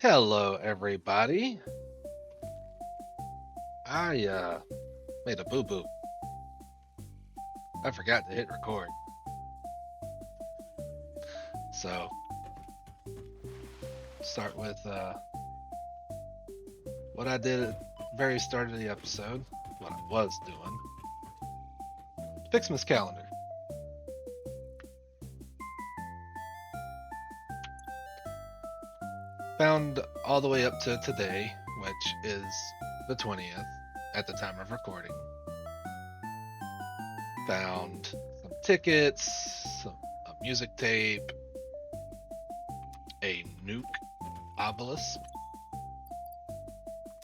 Hello, everybody. I made a boo boo. I forgot to hit record. So, start with what I did at the very start of the episode, what I was doing. Fixmas calendar. Found all the way up to today, which is the 20th at the time of recording. Found some tickets, a music tape, a nuke obelisk.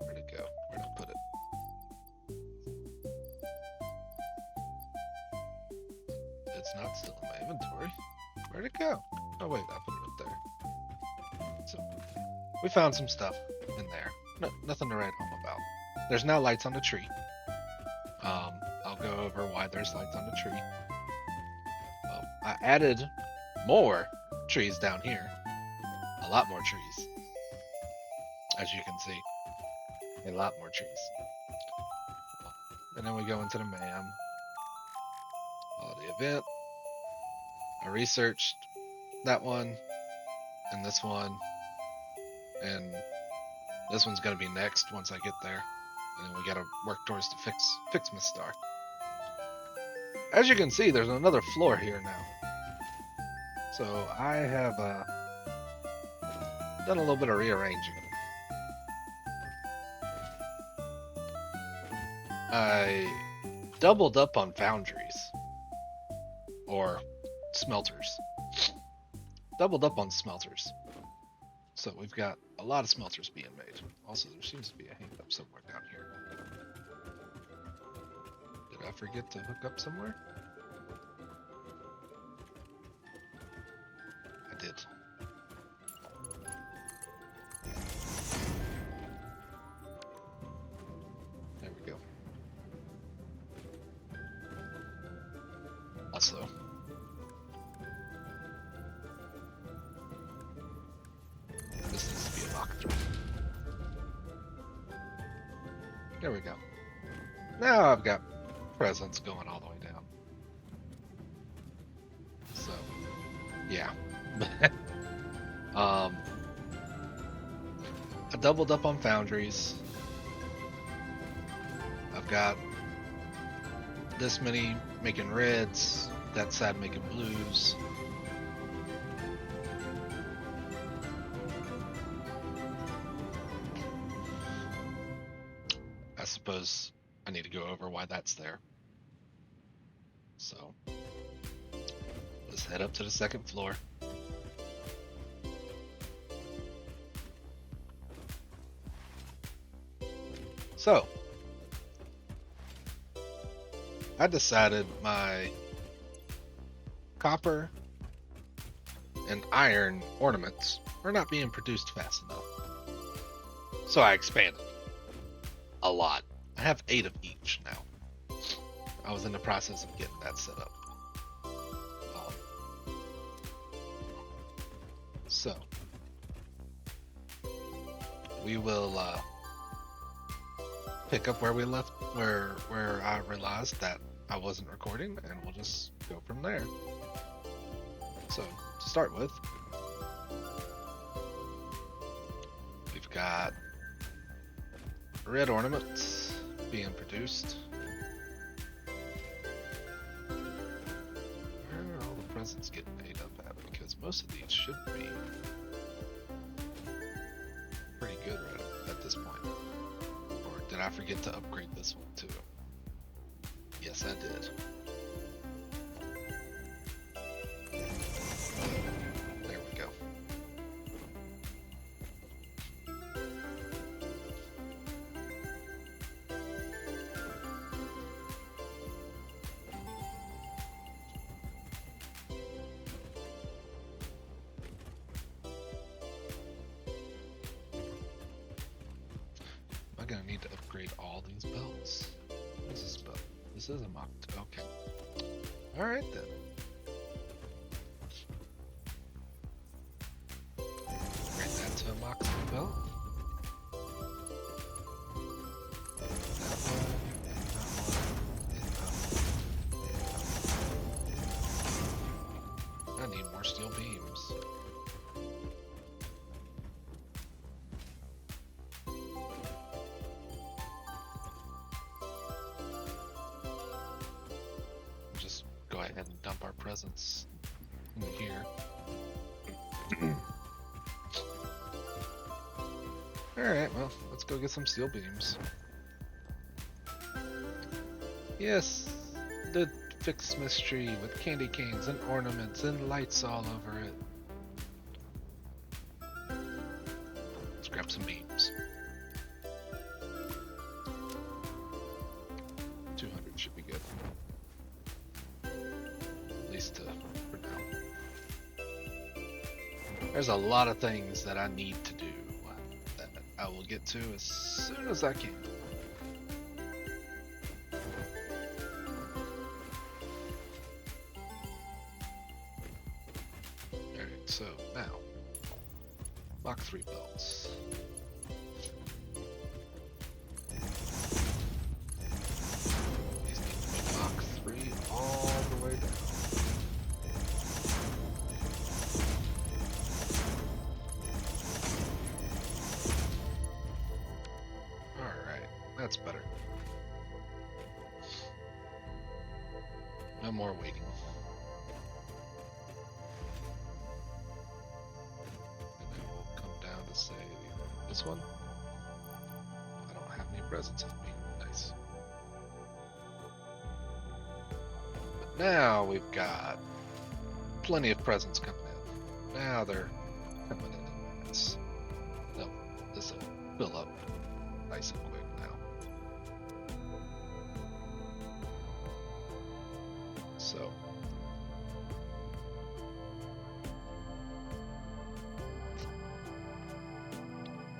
Where'd it go? Where'd I put it? It's not still in my inventory. Where'd it go? Oh wait, I put it up there. So we found some stuff in there. Nothing to write home about. There's now lights on the tree. I'll go over why there's lights on the tree. I added more trees down here. A lot more trees. As you can see. A lot more trees. And then we go into the MAM. The event. I researched that one and this one. And this one's gonna be next once I get there. And then we gotta work towards the fix my star. As you can see, there's another floor here now. So I have done a little bit of rearranging. I doubled up on foundries. Or smelters. Doubled up on smelters. So we've got a lot of smelters being made. Also, there seems to be a hang up somewhere down here. Did I forget to hook up somewhere? I did. There we go. Also, this needs to be a walkthrough. There we go. Now I've got presents going all the way down. So, yeah. I doubled up on foundries. I've got this many making reds, that side making blues. I suppose I need to go over why that's there. So, let's head up to the second floor. So, I decided my copper and iron ornaments are not being produced fast enough. So I expanded a lot. I have 8 of each now. I was in the process of getting that set up. So we will pick up where we left, where I realized that I wasn't recording, and we'll just go from there. So to start with, we've got red ornaments being produced. Where are all the presents getting made up at? Because most of these should be pretty good right at this point. Or did I forget to upgrade this one too? Yes, I did. There we go. Am I gonna need to upgrade all these belts? What is this belt? This is a mock. Okay. Alright then. Upgrade that too. a Moxie belt. That one, and that one, and that one. I need more steel beams. Just go ahead and dump our presents in here. Alright, well, let's go get some steel beams. Yes, the Fics tree with candy canes and ornaments and lights all over it. Let's grab some beams. 200 should be good. At least for now. There's a lot of things that I need to do that I will get to as soon as I can. Alright, so now, Mach 3 belts. These need to be Mach 3 all the way down. That's better. No more waiting. And then we'll come down to say this one. I don't have any presents on me. Nice. But now we've got plenty of presents coming in. Now they're coming in this. No, this will fill up nice and quick now. So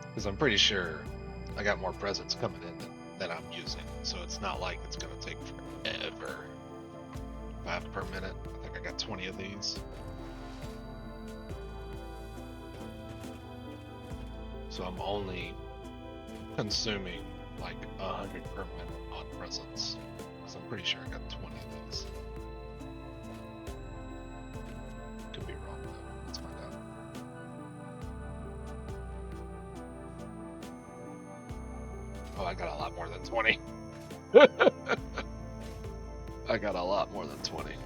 because I'm pretty sure I got more presents coming in than I'm using, so it's not like it's gonna take forever. 5 per minute. I think I got 20 of these. So I'm only consuming like 100 per minute on presents. So I'm pretty sure I got 20 of these. Could be wrong though. Let's find out. Oh, I got a lot more than 20. I got a lot more than 20.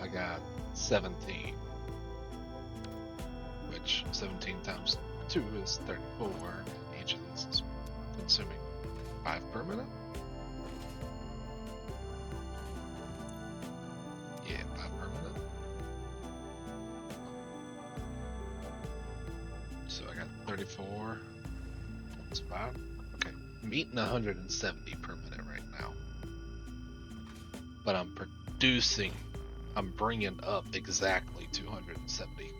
I got 17. Which 17 times 2 is 34, and each of these is consuming 5 per minute? Yeah, 5 per minute. So I got 34 times 5. Okay, I'm eating 170 per minute right now. But I'm producing, I'm bringing up exactly 270.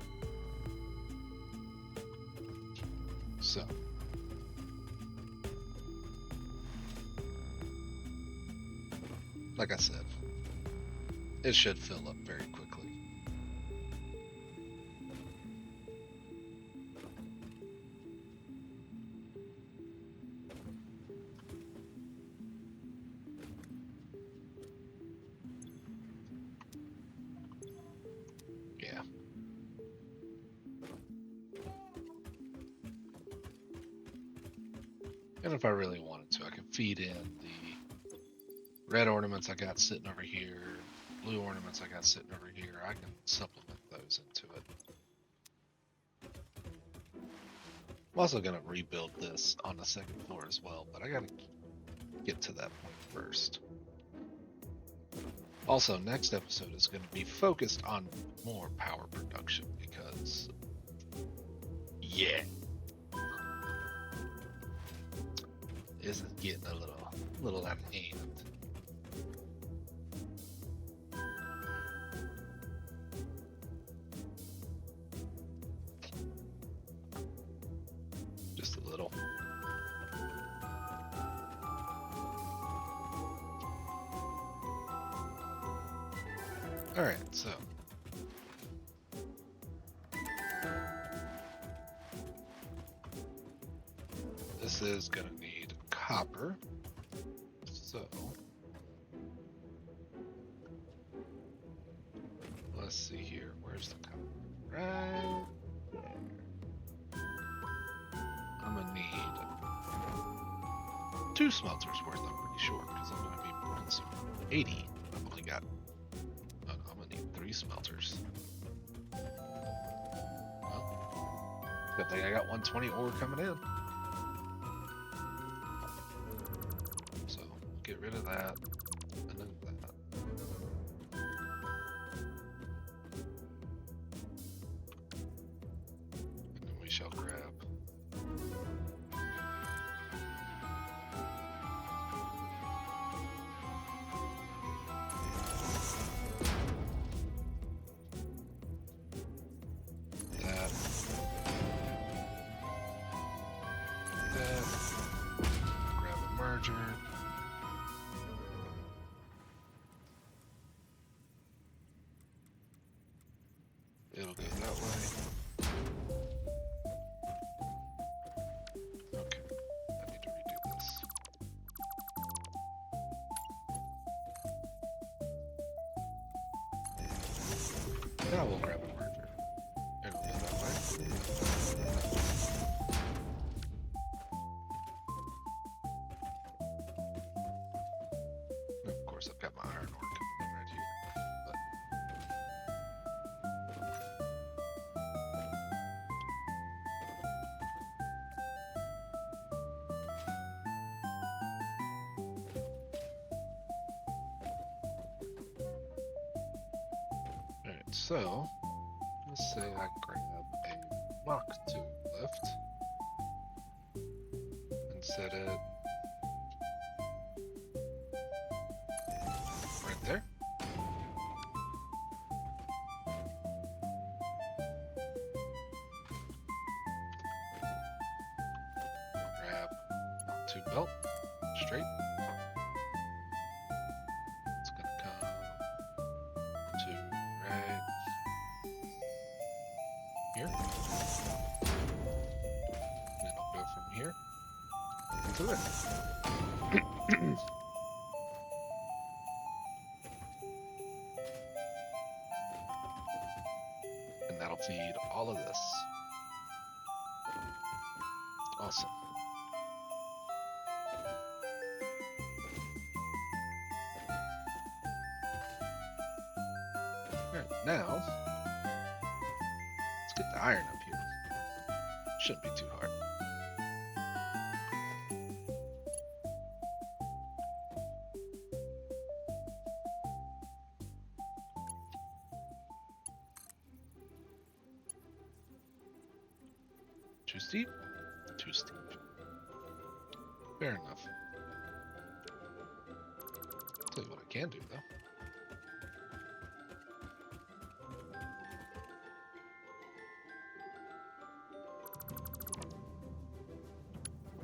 So, like I said, it should fill up very quickly. Yeah. And if I really wanted to, I could feed in the red ornaments I got sitting over here, blue ornaments I got sitting over here. I can supplement those into it. I'm also going to rebuild this on the second floor as well, but I got to get to that point first. Also, next episode is going to be focused on more power production because, yeah, this is getting a little out of hand. Just a little. All right, so this is gonna need copper. So let's see here. Where's the copper? Right there. I'm gonna need 2 smelters worth, I'm pretty sure, because I'm gonna be putting some 80. I've only got. I'm gonna need 3 smelters. Well, good thing I got 120 ore coming in. So get rid of that, and then that. And then we shall grab. Grab a merger. It'll go that way. Okay, I need to redo this. Now we'll grab a merger. It'll go that way. Of course, I've got my iron ore coming in right here. But alright, so let's say I grab a Mach 2 lift and set it right there. Grab Mach 2 belt straight. It's gonna come to right here. And it'll go from here to there. And that'll feed all of this. Awesome. Alright, now let's get the iron up here. Shouldn't be too hard. Too steep? Too steep. Fair enough. Tell you what I can do though.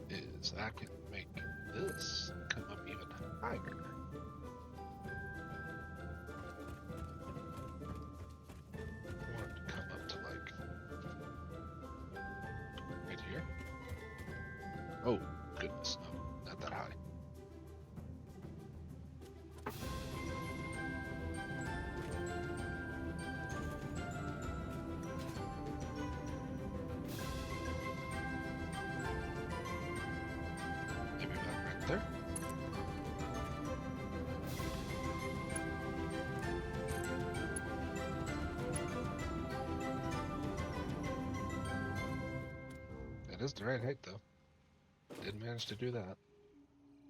Is I can make this come up even higher. I want it to come up to like right here. Oh goodness, no, not that high. Maybe about right there. That is the right height though. Did manage to do that.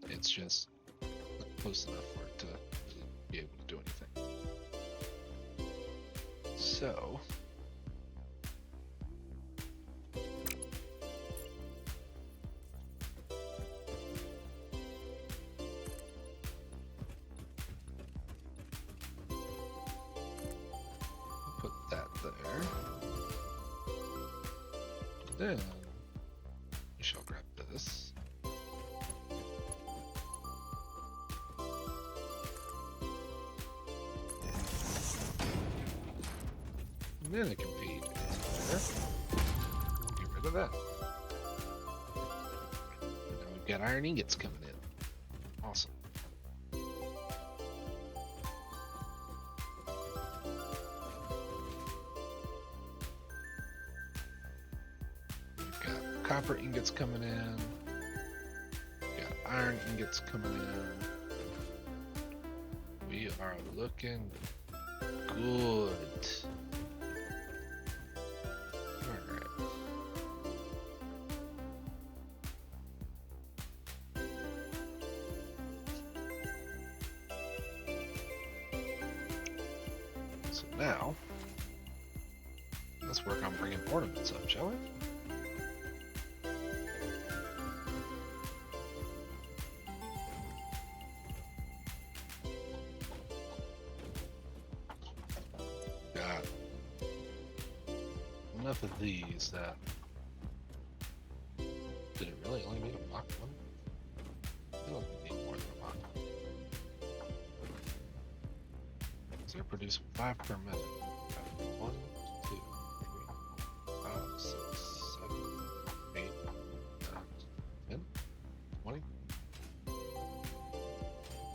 It's just not close enough for it to be able to do anything. So put that there. Then we shall grab this. And then it can feed into there. We'll get rid of that. Got iron ingots coming in. Awesome. We've got copper ingots coming in. We've got iron ingots coming in. We are looking good. Alright. So now, let's work on bringing ornaments up, shall we? Got enough of these that... Did it really only make a Mach 1? I feel like we need more than a Mach 1. So they're producing 5 per minute. 1, 2, 3, 4, 5, 6, 7, 8, 9, 10, 20.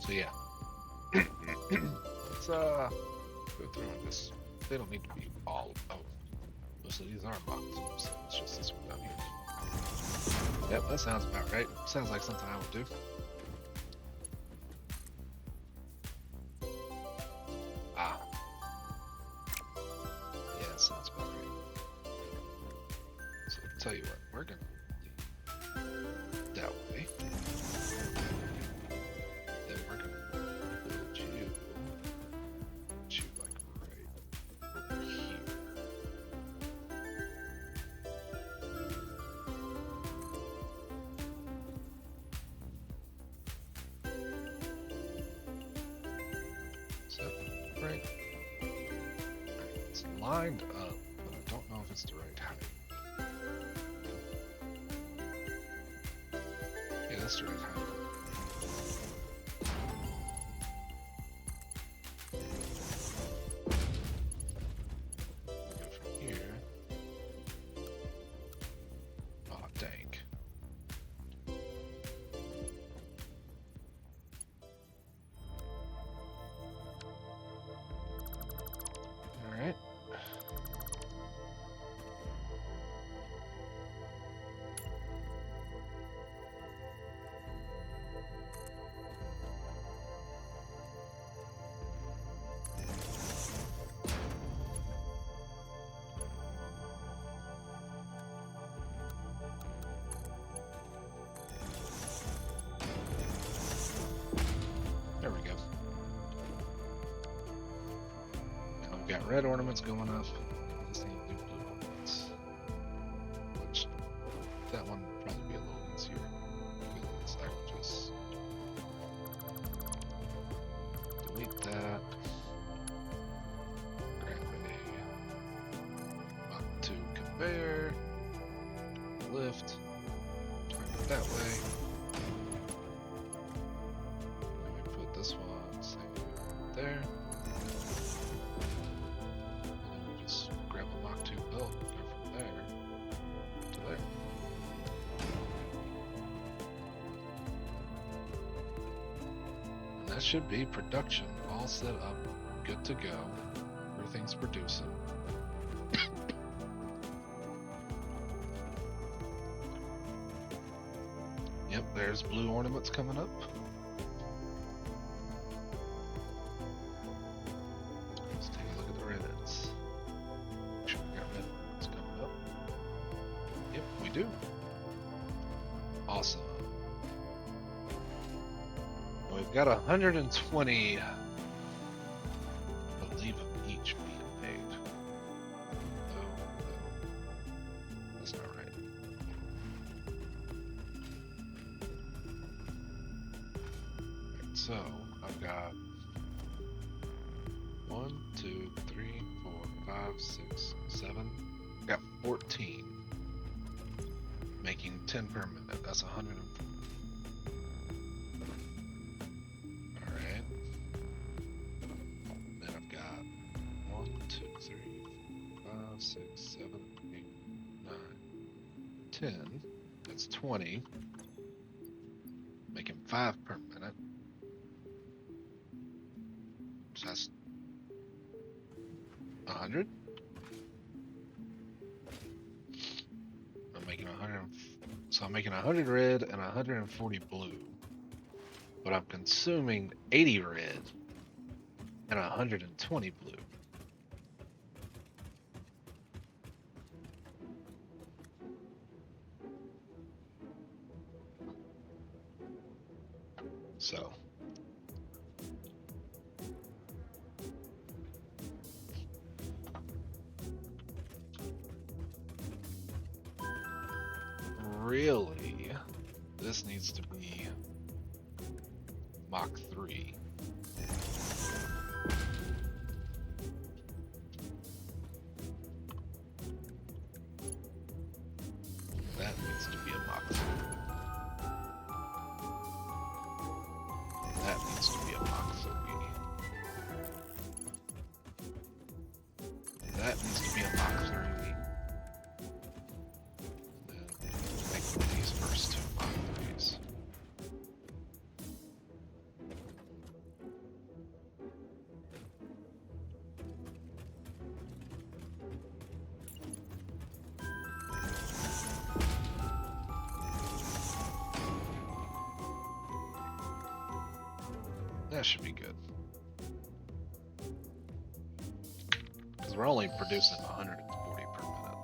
So yeah. Let's go through this. They don't need to be all of. Most of these are Mach 2, so it's just this one down here. Yep, that sounds about right. Sounds like something I would do. Ah. Yeah, that sounds about right. So I'll tell you what, we're gonna leave that way. Then we're gonna build you like right over here. Right. It's lined up, but I don't know if it's the right height. Yeah, that's the right height. Go from here. Oh, dang. Alright. There we go. Now we've got red ornaments going up. Just need to do blue ornaments. Which, that one would probably be a little easier. Because I can just delete that. Grab a Mach 2 conveyor. Lift. Turn it that way. This one, say there. And then we just grab a Mach 2 belt and go from there to there. And that should be production all set up, good to go. Everything's producing. Yep, there's blue ornaments coming up. Do. Awesome. We've got 120, I believe, of each being made. No, that's not right. Right, so I've got 1, 2, 3, 4, 5, 6, 7. I've got 14. Making 10 per minute. That's 100. Alright. Then I've got 1, 2, 3, 4, 5, 6, 7, 8, 9, 10. That's 20. 5 per minute. So that's 100. I'm making 100. So I'm making 100 red and 140 blue. But I'm consuming 80 red and 120 blue. So really, this needs to be Mach 3. That needs to be a Mach 3. That needs to be a Mach 3. That needs to be a Mach 3. And make these first 2 Mach 3s. That should be good. Because we're only producing 140 per minute.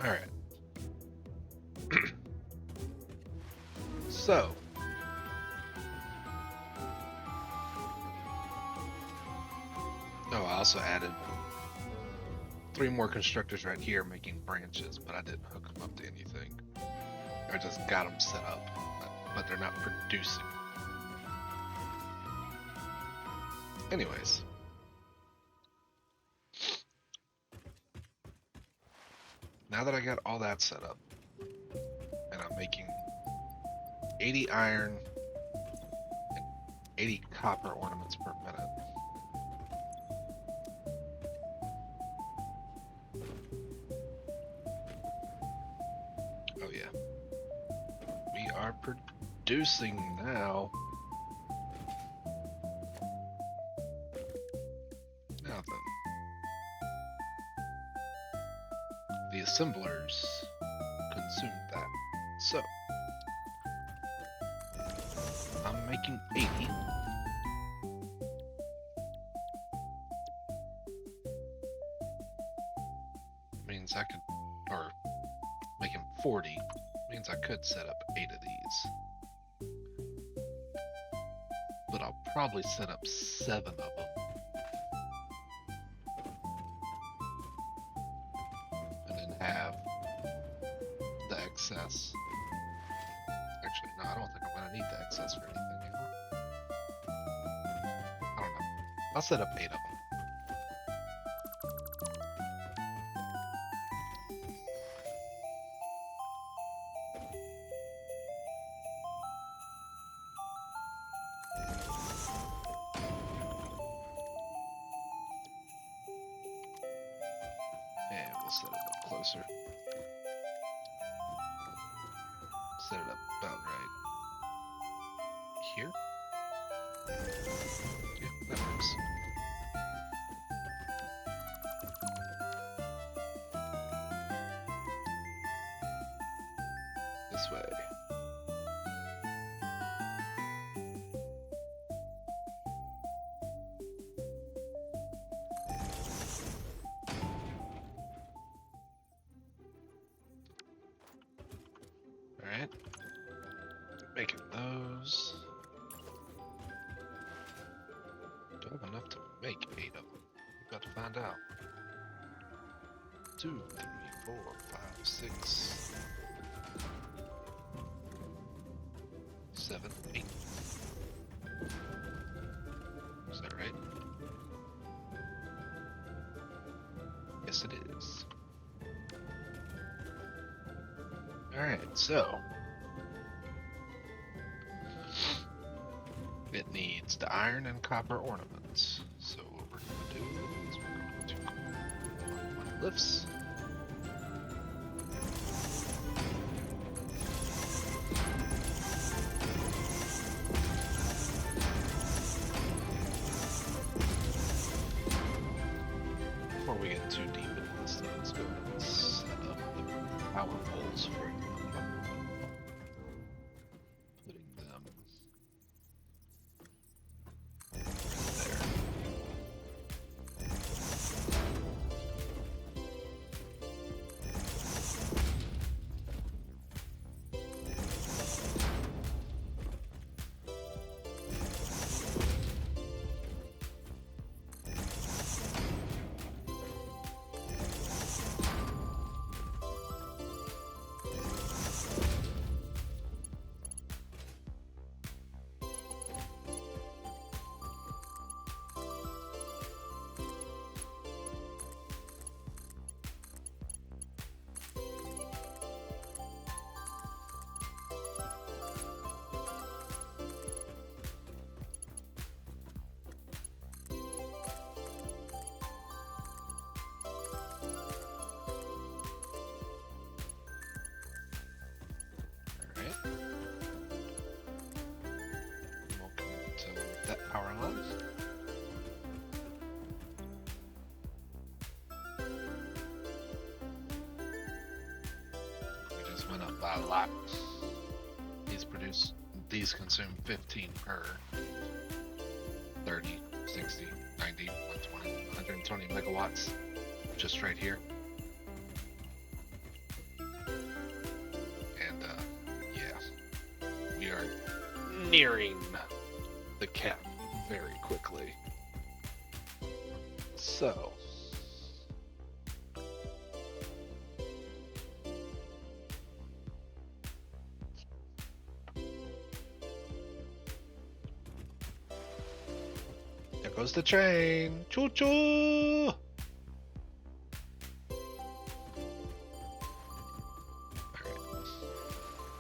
Alright. So. Oh, I also added 3 more constructors right here making branches, but I didn't hook them up to anything. I just got them set up, but they're not producing. Anyways. Now that I got all that set up, and I'm making 80 iron and 80 copper ornaments per minute. Oh yeah. We are producing now. Now then. The assemblers consumed that. So I'm making 80. Means I could, or making 40 means I could set up 8 of these. But I'll probably set up 7 of them. And then have the excess. Actually, no, I don't think I'm gonna need the excess for anything. I don't know. I'll set up 8 of them. And we'll set it up closer. Set it up about right here. Yeah, that works. This way. Alright. Making those. Do I have enough to make 8 of them? We've got to find out. 2, 3, 4, 5, 6, 7, 8. Is that right? Yes, it is. Alright, so It needs the iron and copper ornaments. So what we're going to do is we're going to go on lifts. Before we get too deep into this thing, let's go ahead and set up the power poles for it. Putting them there. That power on. We just went up by a lot. These consume 15 per 30, 60, 90, 120, 120 megawatts just right here. And yeah, we are nearing the cap very quickly. So there goes the train. Choo choo. Alright.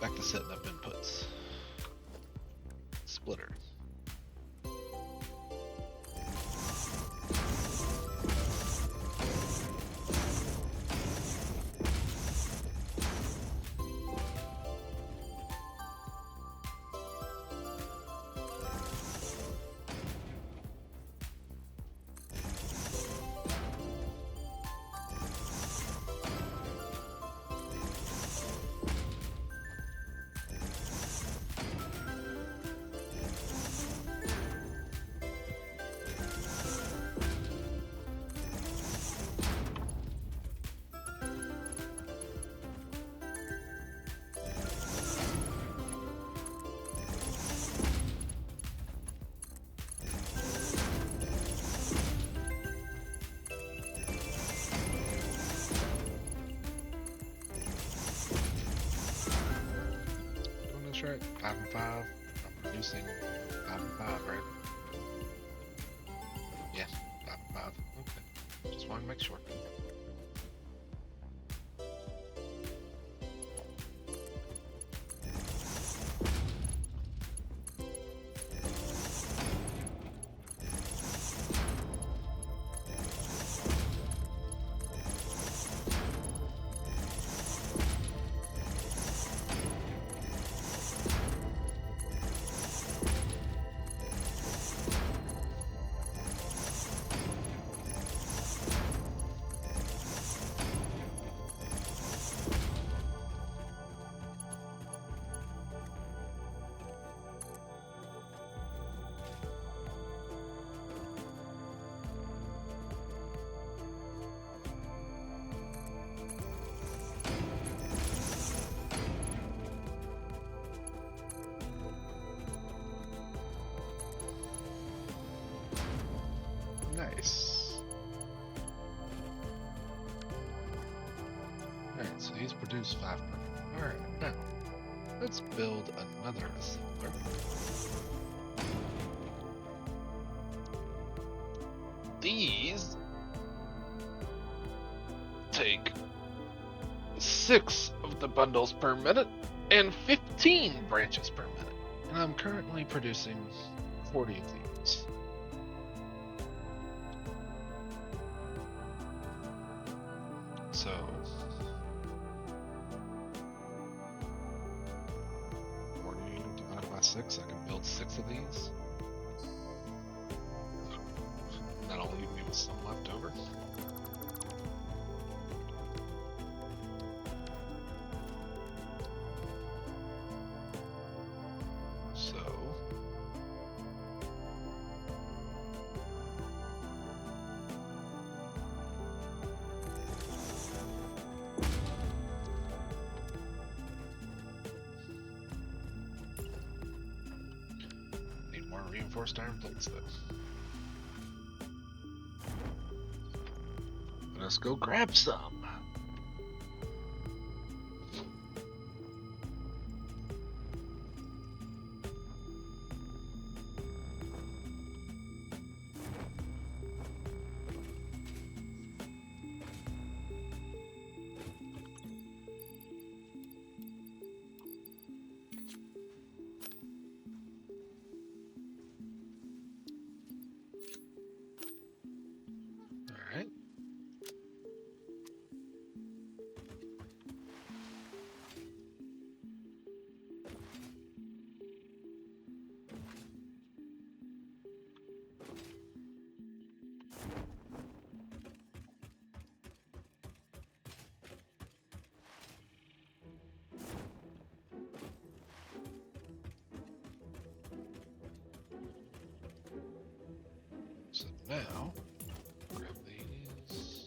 Back to setting up inputs. Splitter. Right, 5 and 5. I'm producing 5 and 5, right? Yeah, 5 and 5. Okay. Just want to make sure. Nice. Alright, so he's produced 5 per. Alright, now let's build another assembler. These take 6 of the bundles per minute and 15 branches per minute. And I'm currently producing 40 of these. So 40 divided by 6, I can build 6 of these. And that'll leave me with some left over. So need more reinforced iron plates though. Let's go grab some. All right. So now, grab these.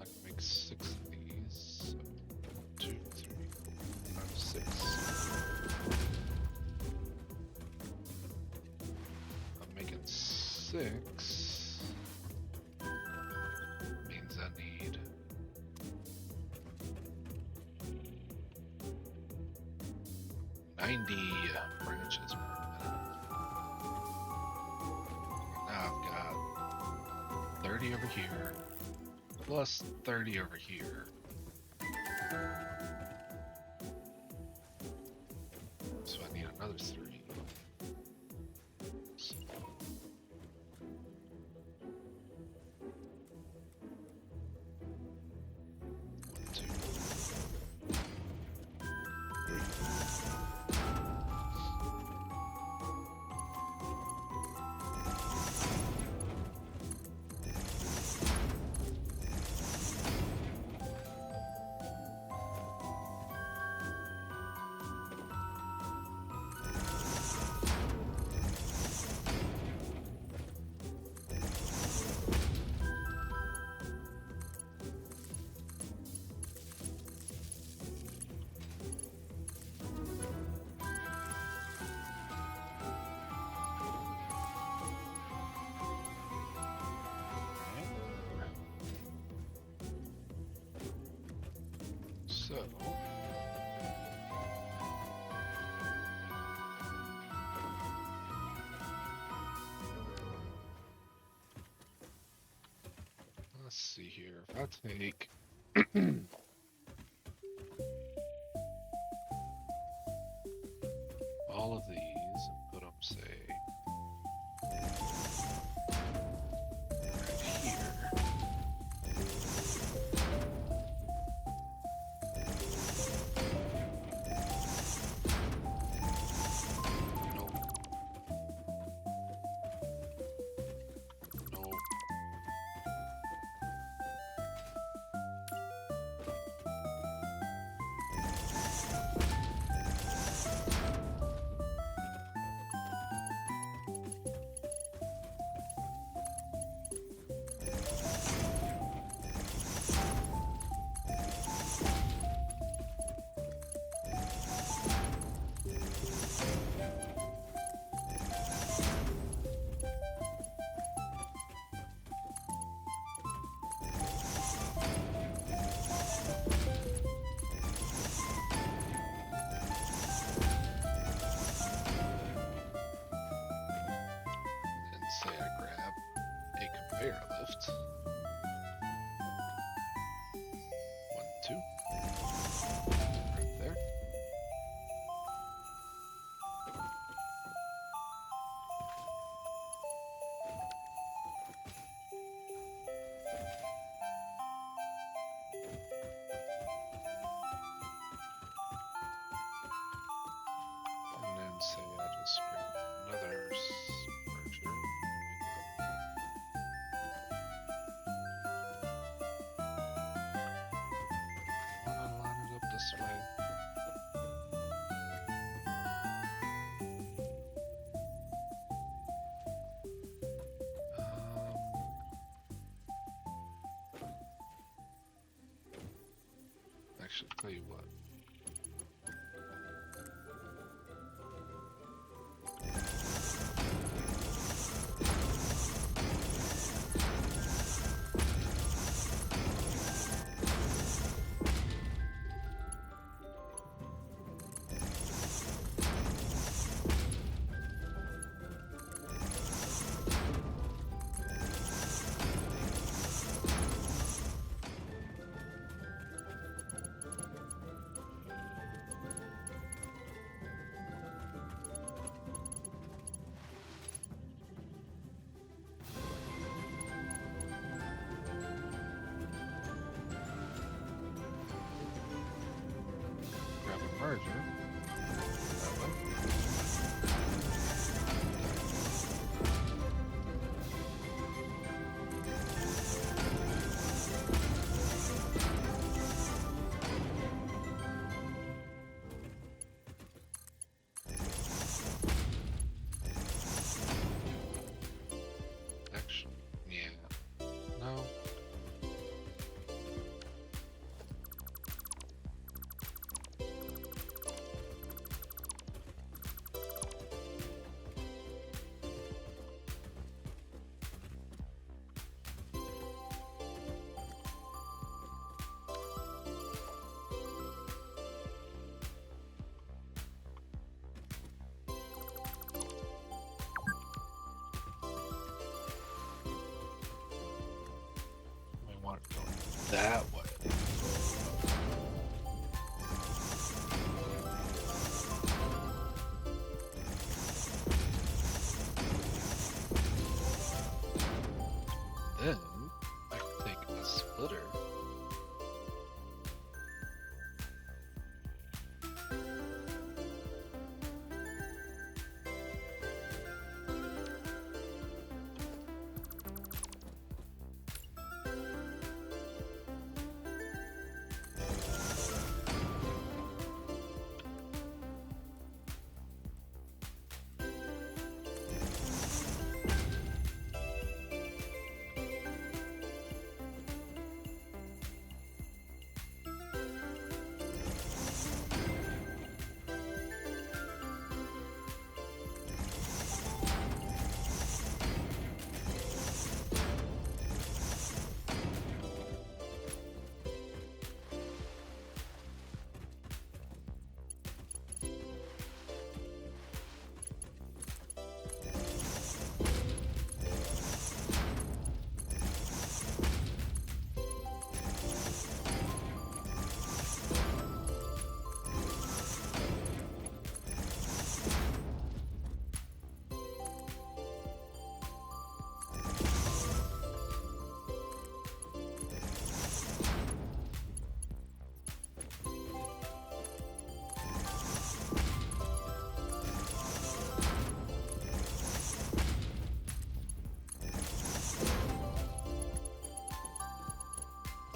I can make 6 of these. So 2, 3, 4, 5, 6. I'm making 6. Means I need 90 branches per minute. Now I've got 30 over here, plus 30 over here. So I need another 3. So 1, 2, 3. So let's see here. If I take all of these and put them, say, right here. Nope. Nope. Actually, tell you what. Grab a merger. That one. Action. Yeah. No. We want it going that way. Then I can take a splitter.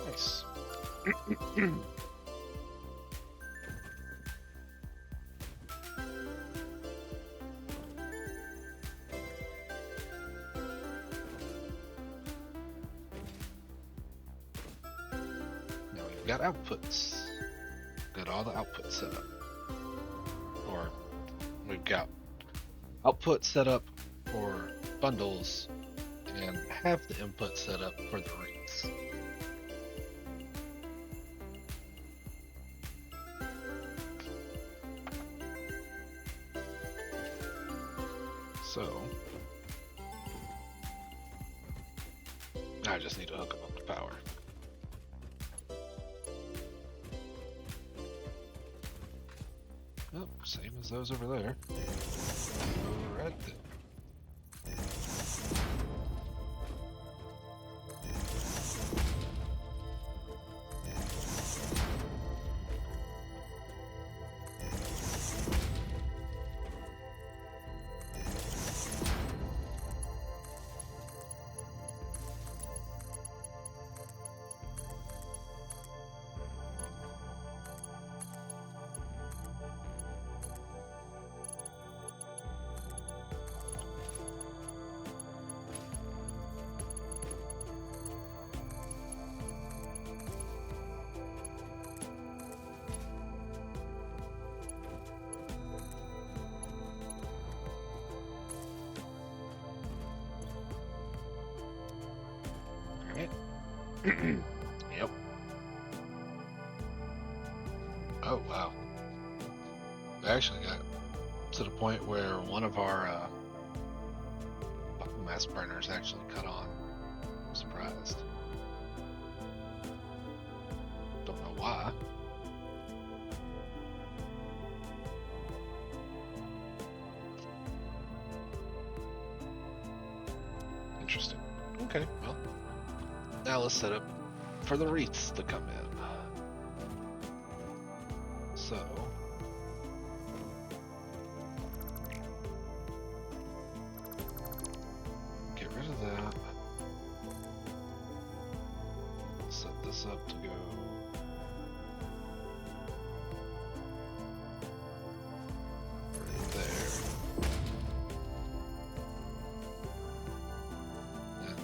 Nice. Now we've got outputs. Got all the outputs set up. Or we've got output set up for bundles and have the input set up for the rings. So I just need to hook them up to power. Oh, same as those over there. Right then. Yep. Oh wow. We actually got to the point where one of our biomass burners actually cut on. I'm surprised. Don't know why. Interesting. Okay, well, now let's set up for the wreaths to come in. So, get rid of that. Set this up to go. Right there. And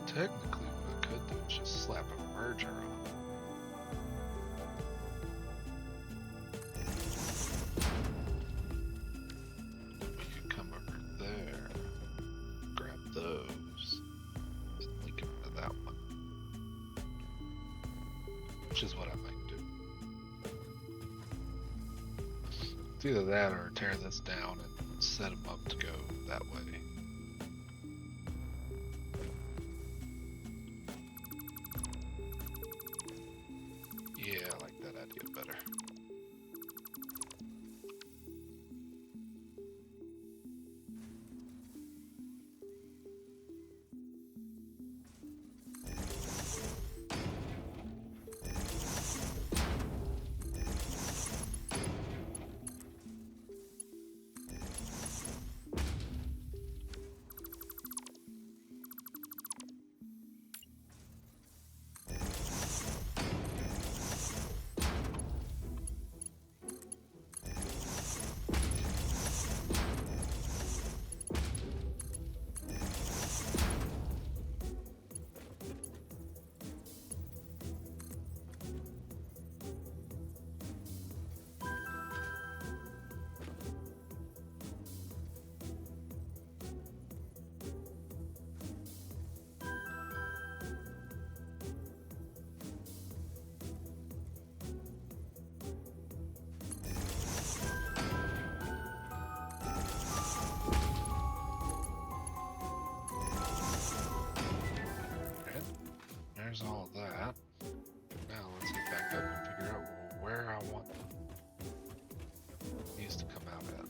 technically what I could do is just slap a merger on. Which is what I might do. It's either that or tear this down and set them up to go that way. Yeah, I like that idea better. There's all that. Now let's get back up and figure out where I want these to come out at.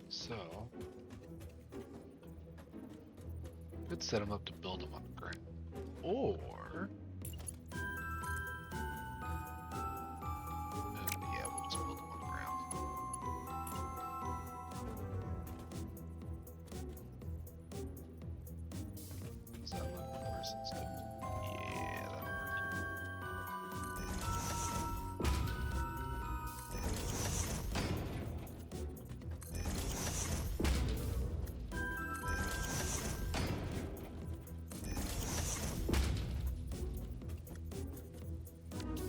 So, could set them up to build them on the ground, or yeah, we'll just build them on the ground. Does that look worse than stuff? Yeah, that'll work.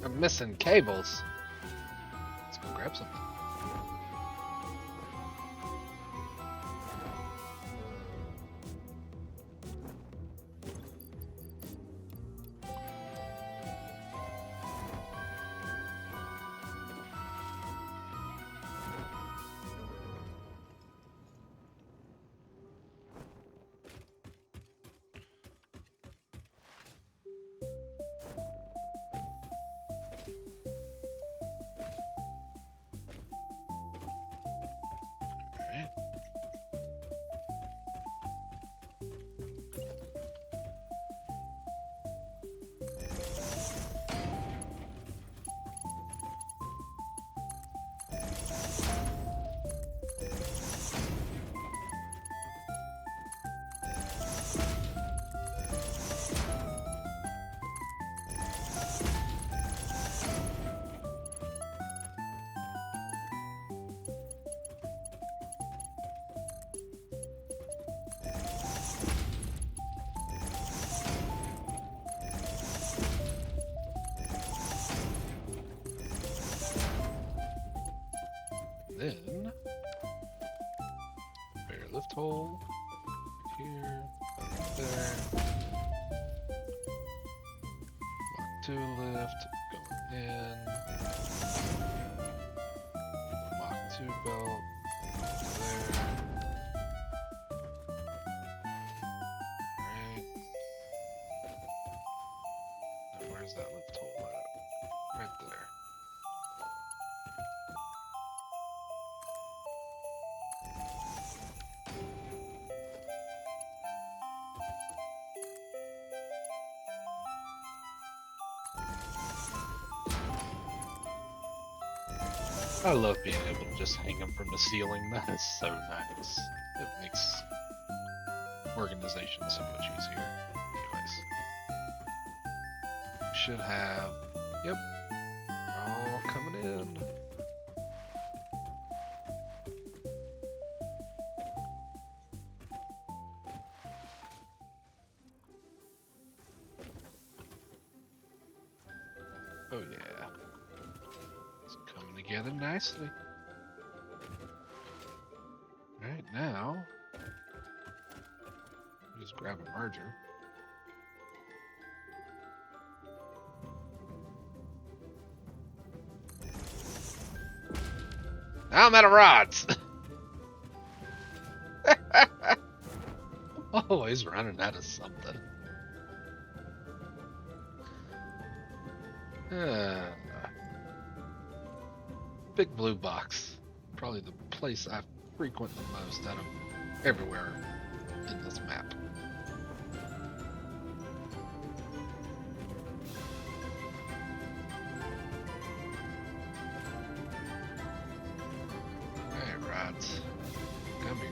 I'm missing cables. Let's go grab something. Then, spare lift hole here. there. Mach 2 lift going in. Mach 2 belt there. Alright. Now where's that lift hole at? Right there. I love being able to just hang them from the ceiling. That is so nice. It makes organization so much easier. Anyways. Should have... Yep. All coming in. Oh yeah. It's coming together nicely. Right now, just grab a merger. Now I'm out of rods. Always running out of something. Big blue box. Probably the place I frequent the most out of everywhere in this map. Alright, rods. Come here.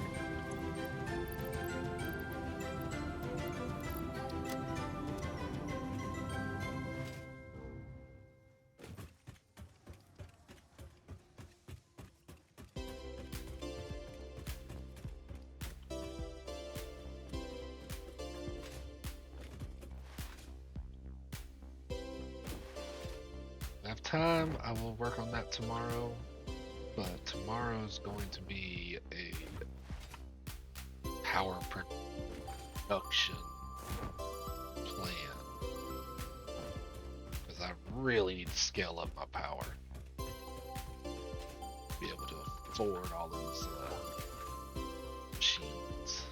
Have time, I will work on that tomorrow, but tomorrow's going to be a power production plan, because I really need to scale up my power, be able to afford all these machines.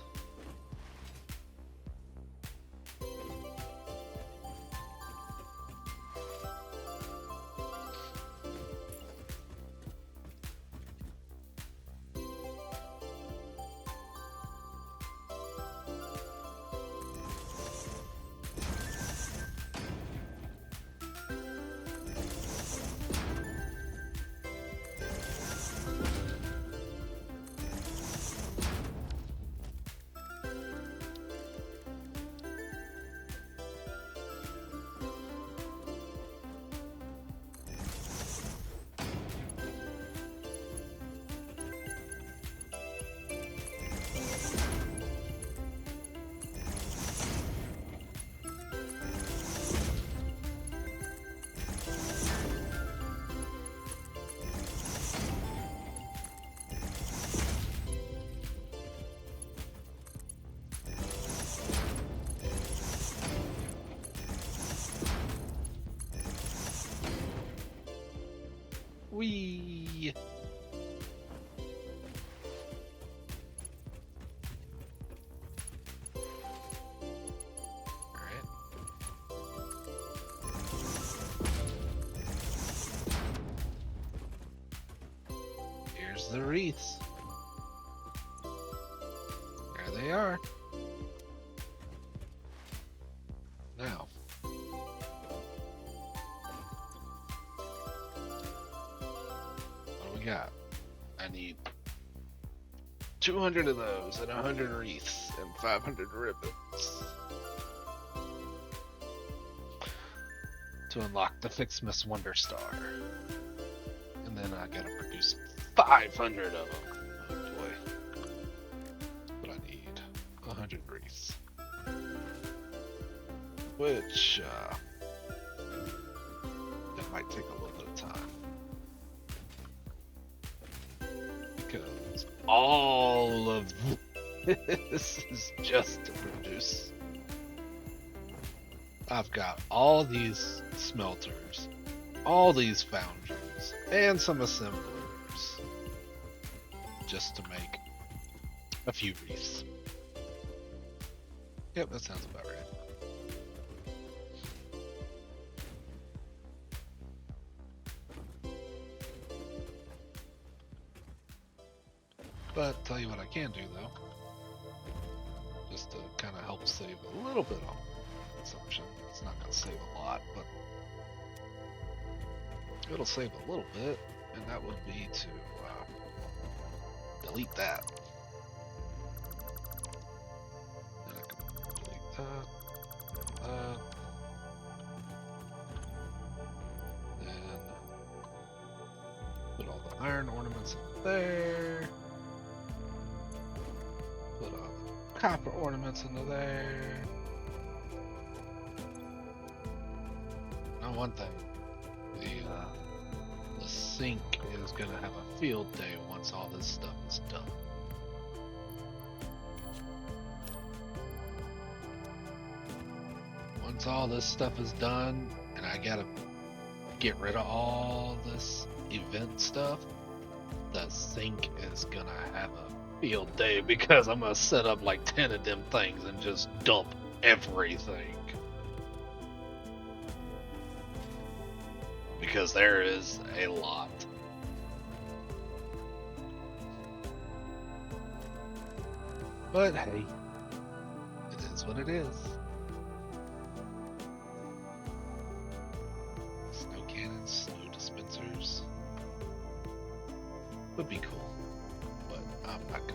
Whee! Alright. Here's the wreaths. There they are. Now. What do we got? I need 200 of those and 100 wreaths and 500 ribbons to unlock the Fics Miss Wonder Star. And then I gotta produce 500 of them. Oh boy. But I need 100 wreaths. Which, that might take a little bit of time. Because all of this is just to produce I've got all these smelters, all these foundries, and some assemblers just to make a few reefs. Yep, that sounds about right. But tell you what I can do though, just to kind of help save a little bit on consumption. It's not going to save a lot, but it'll save a little bit, and that would be to delete that. And I can delete that. Then put all the iron ornaments in there. Put all the copper ornaments into there. Now one thing, the sink is gonna have a field day once all this stuff is done. Once all this stuff is done, and I gotta get rid of all this event stuff, the sink is gonna have a field day because I'm gonna set up like 10 of them things and just dump everything. Because there is a lot. But hey, it is what it is. Snow cannons, snow dispensers. Would be cool, but I'm not gonna.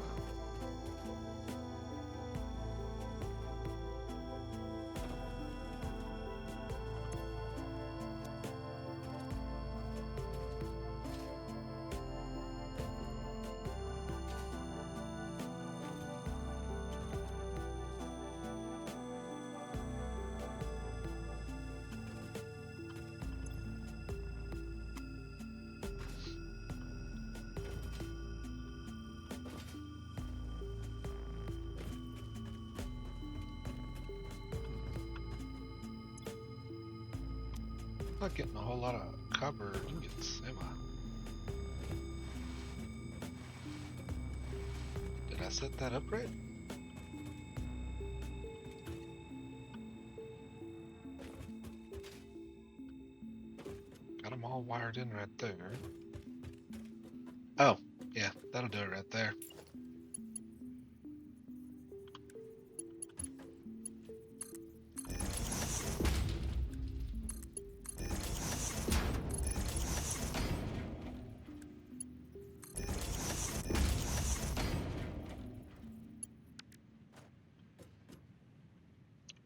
Not getting a whole lot of copper ingots, am I? Did I set that up right? Got them all wired in right there. Oh, yeah, that'll do it right there.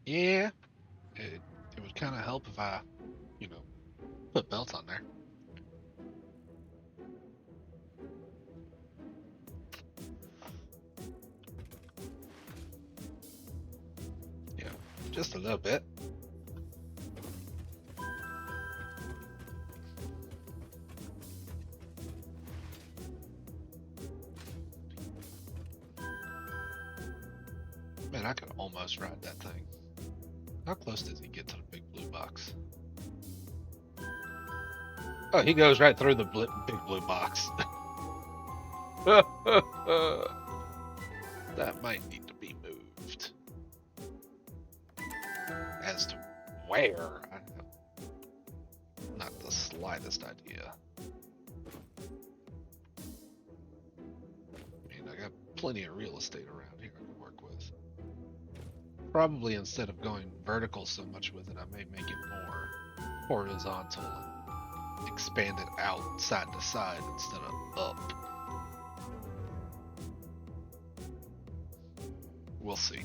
Yeah, it would kind of help if I, put belts on there. Yeah, just a little bit. Man, I could almost ride that thing. How close does he get to the big blue box? Oh, he goes right through the big blue box. That might need to be moved. As to where, I have not the slightest idea. I mean, I got plenty of real estate around here to work with. Probably instead of going vertical so much with it, I may make it more horizontal and expand it out side to side instead of up. We'll see.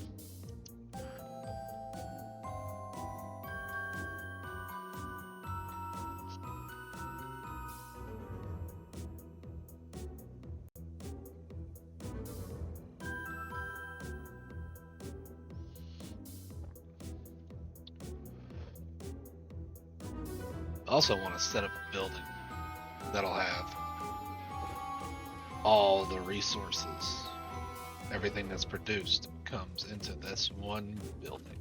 I also want to set up a building that'll have all the resources. Everything that's produced comes into this one building.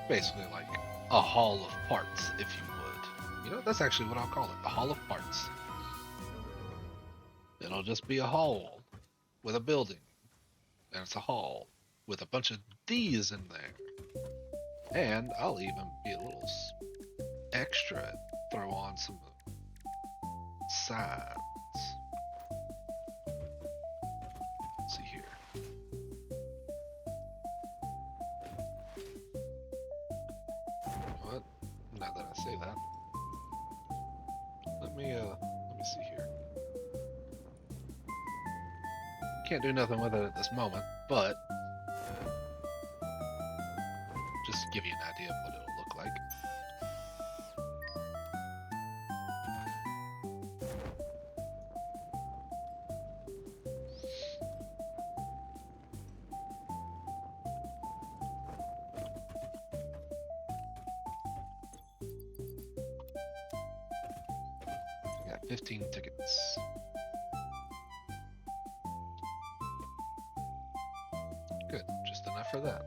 Basically like a hall of parts, if you would. You know, that's actually what I'll call it, a hall of parts. It'll just be a hall with a building, and it's a hall with a bunch of these in there. And I'll even be a little extra, throw on some signs. Let's see here. What? Now that I say that, let me see here. Can't do nothing with it at this moment, but just to give you an idea of what it'll look like. I got 15 tickets. Good, just enough for that.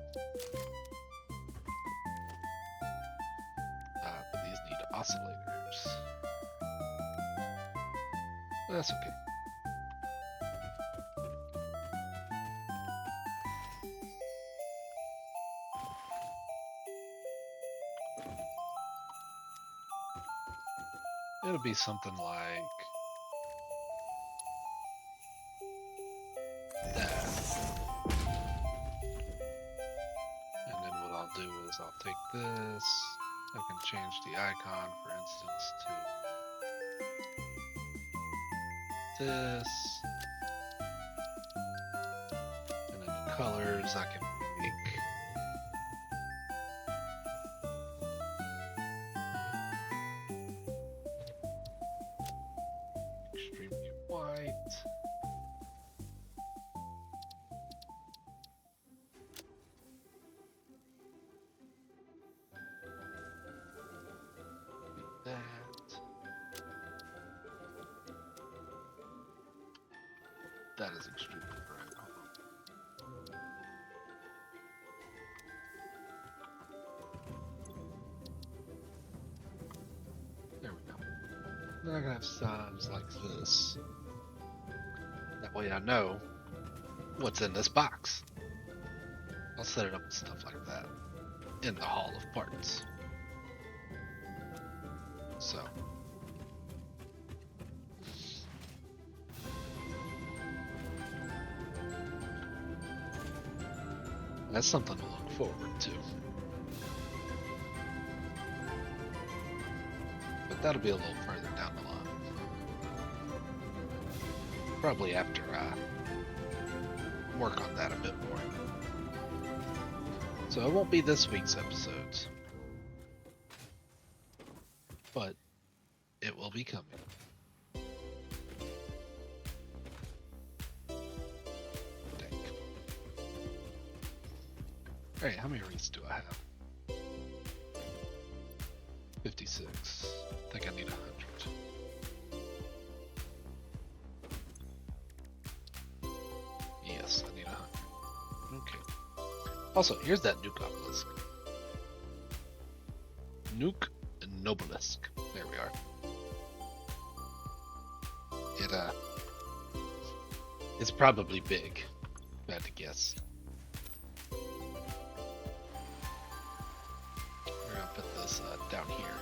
But these need oscillators. That's okay. It'll be something like that. And then what I'll do is I'll take this. I can change the icon, for instance, to this. And then the colors I can make. Extremely white. That. That is extremely bright. Hold on. There we go. Then I can have signs like this. That way I know what's in this box. I'll set it up with stuff like that in the Hall of Parts. So. That's something to look forward to. But that'll be a little further down the line. Probably after I work on that a bit more. So it won't be this week's episodes. But it will be coming. Alright, how many wreaths do I have? 56. I think I need 100. Yes, I need 100. Okay. Also, here's that nuke obelisk. Nuke and Nobelisk. There we are. It's probably big. If I had to guess. We're gonna put this down here.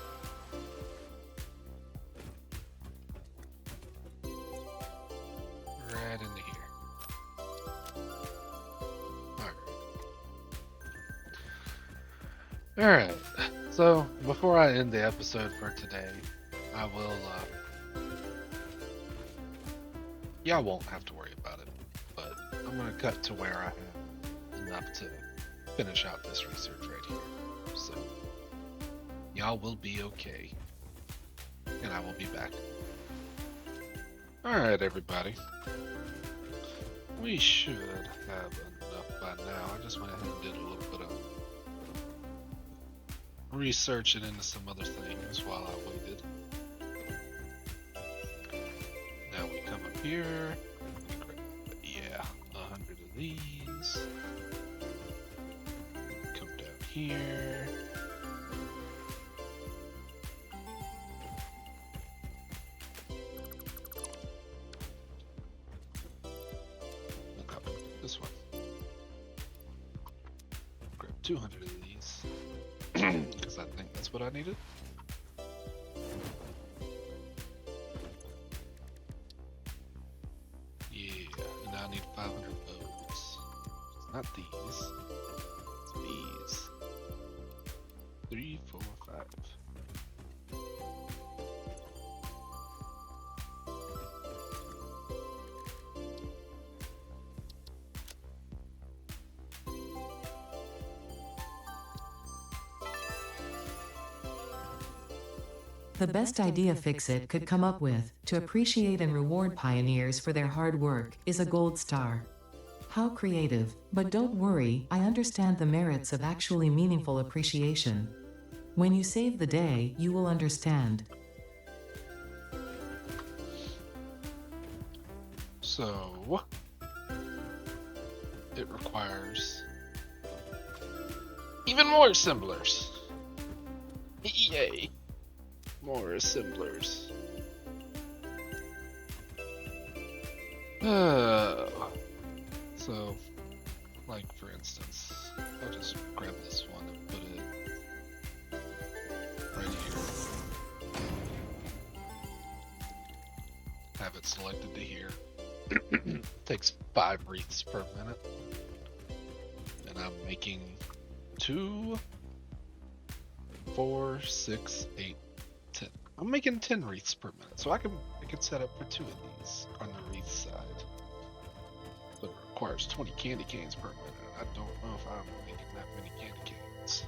Right into here. Alright. So, before I end the episode for today, I will, y'all won't have to worry about it, but I'm gonna cut to where I have enough to finish out this research right here. So, y'all will be okay, and I will be back. Alright, everybody. We should have enough by now. I just went ahead and did a little bit of researching into some other things while I waited. Now we come up here. Yeah, 100 of these. Come down here. 200 of these because I think that's what I needed. Yeah, and now I need 500 bows. Not these. It's these. 3, 4, 5. The best idea Fix-It could come up with, to appreciate and reward pioneers for their hard work, is a gold star. How creative, but don't worry, I understand the merits of actually meaningful appreciation. When you save the day, you will understand. So, it requires even more assemblers. Yay! More assemblers. So, like for instance, I'll just grab this one and put it right here. Have it selected to here. Takes 5 wreaths per minute. And I'm making 2, 4, 6, 8, 10. I'm making 10 wreaths per minute, so I can set up for 2 of these on the wreath side. But it requires 20 candy canes per minute. I don't know if I'm making that many candy canes.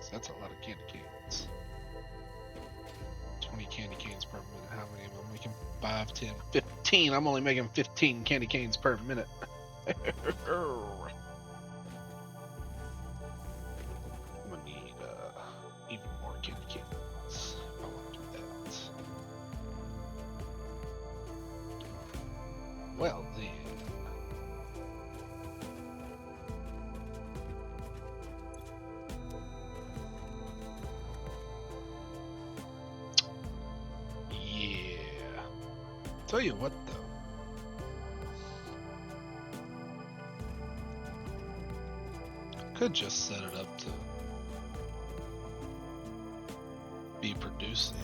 So that's a lot of candy canes. 20 candy canes per minute. How many am I making? 5, 10, 15. I'm only making 15 candy canes per minute. I'm gonna need even more candy canes. I want to do that. Well then. Yeah. Tell you what though. Could just set it up to be producing.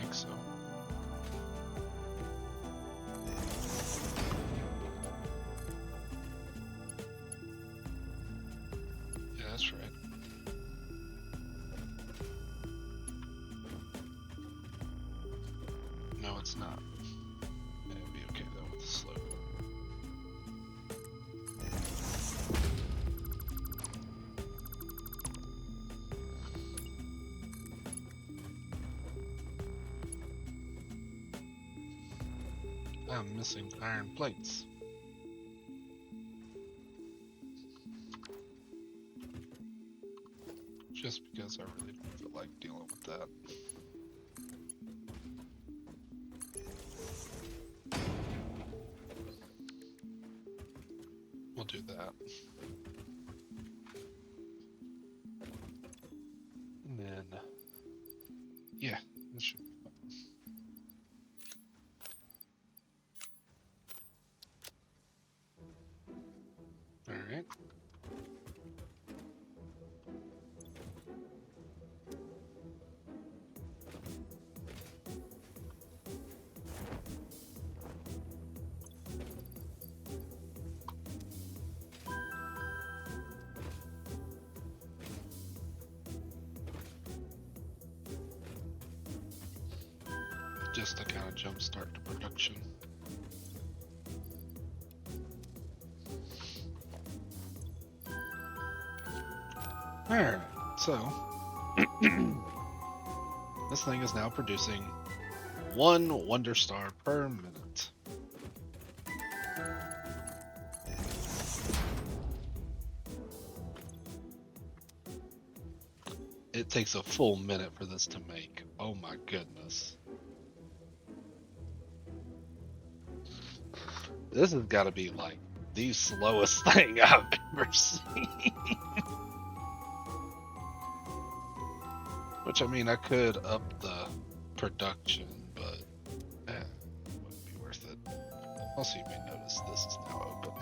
So yeah, that's right. No, it's not. It'd be okay though with the slope. I'm missing iron plates. Just because I really don't feel like dealing with that. We'll do that. And then, yeah, that should be fun. Alright. Just to kind of jumpstart the production. Alright, so this thing is now producing 1 Wonder Star per minute. It takes a full minute for this to make. Oh my goodness. This has got to be like the slowest thing I've ever seen. Which, I mean, I could up the production, but it wouldn't be worth it. Also, you may notice this is now open.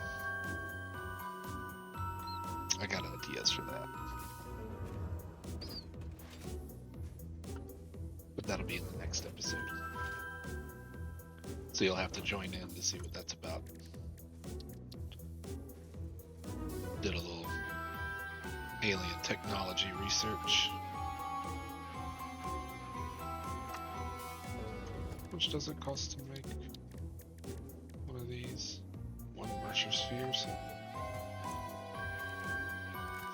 I got ideas for that. But that'll be in the next episode. So you'll have to join in to see what that's about. Did a little alien technology research. How much does it cost to make one of these? 1 Mercer sphere, so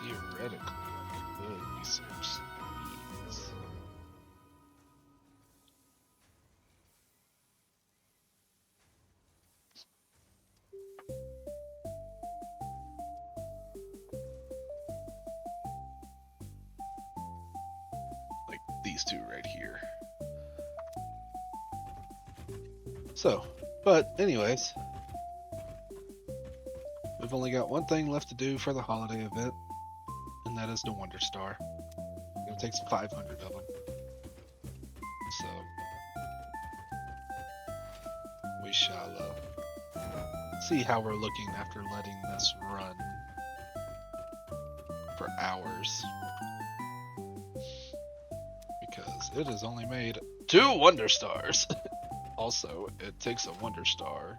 theoretically I could research some of these. Like these 2 right here. So, but anyways, we've only got one thing left to do for the holiday event, and that is the Wonder Star. It takes 500 of them. So, we shall see how we're looking after letting this run for hours. Because it has only made 2 Wonder Stars. Also, it takes a Wonder Star.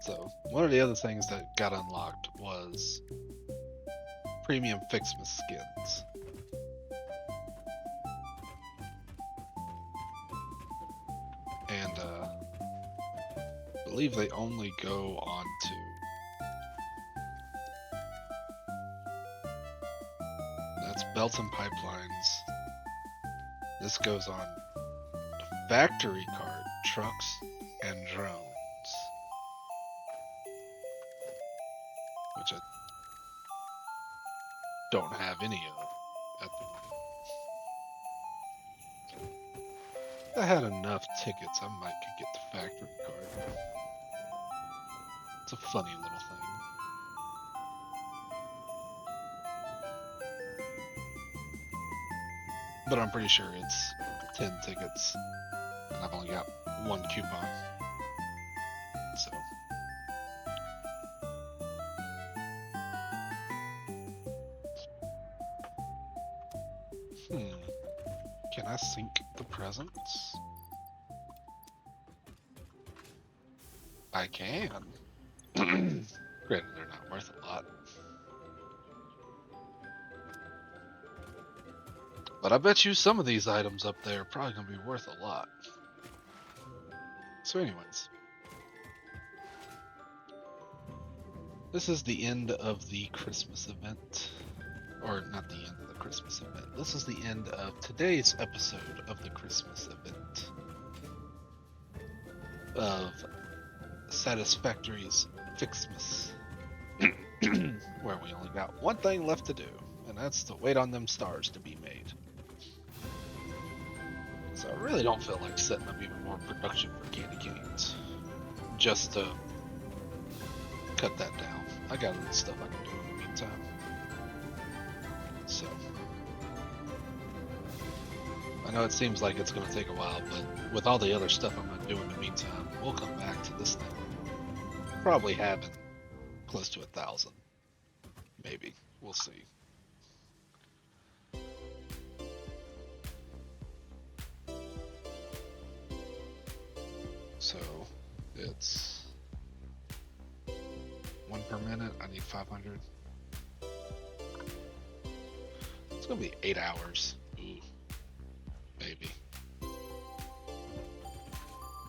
So, one of the other things that got unlocked was premium Fics skins. And I believe they only go on to that's Belt and Pipelines. This goes on factory card, trucks, and drones. Which I don't have any of at the moment. If I had enough tickets, I might could get the factory card. It's a funny little thing. But I'm pretty sure it's 10 tickets. And I've only got 1 coupon. So. Can I sync the presents? I can. Granted, they're not worth a lot. But I bet you some of these items up there are probably going to be worth a lot. So anyways. This is the end of the Christmas event. Or not the end of the Christmas event. This is the end of today's episode of the Christmas event. Of Satisfactory's Fixmas. Where we only got one thing left to do. And that's to wait on them stars to be made. So I really don't feel like setting up even more production for candy canes. Just to cut that down. I got other stuff I can do in the meantime. So I know it seems like it's going to take a while, but with all the other stuff I'm going to do in the meantime, we'll come back to this thing. Probably having close to 1,000. Maybe. We'll see. So it's 1 per minute. I need 500. It's gonna be 8 hours. Ooh. Maybe.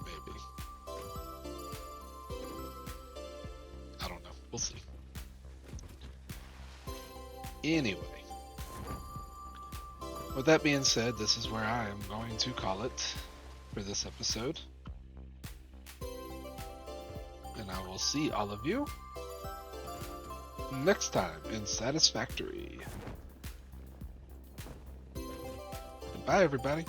Maybe. I don't know. We'll see. Anyway, with that being said, this is where I am going to call it for this episode. And I will see all of you next time in Satisfactory. Goodbye, everybody.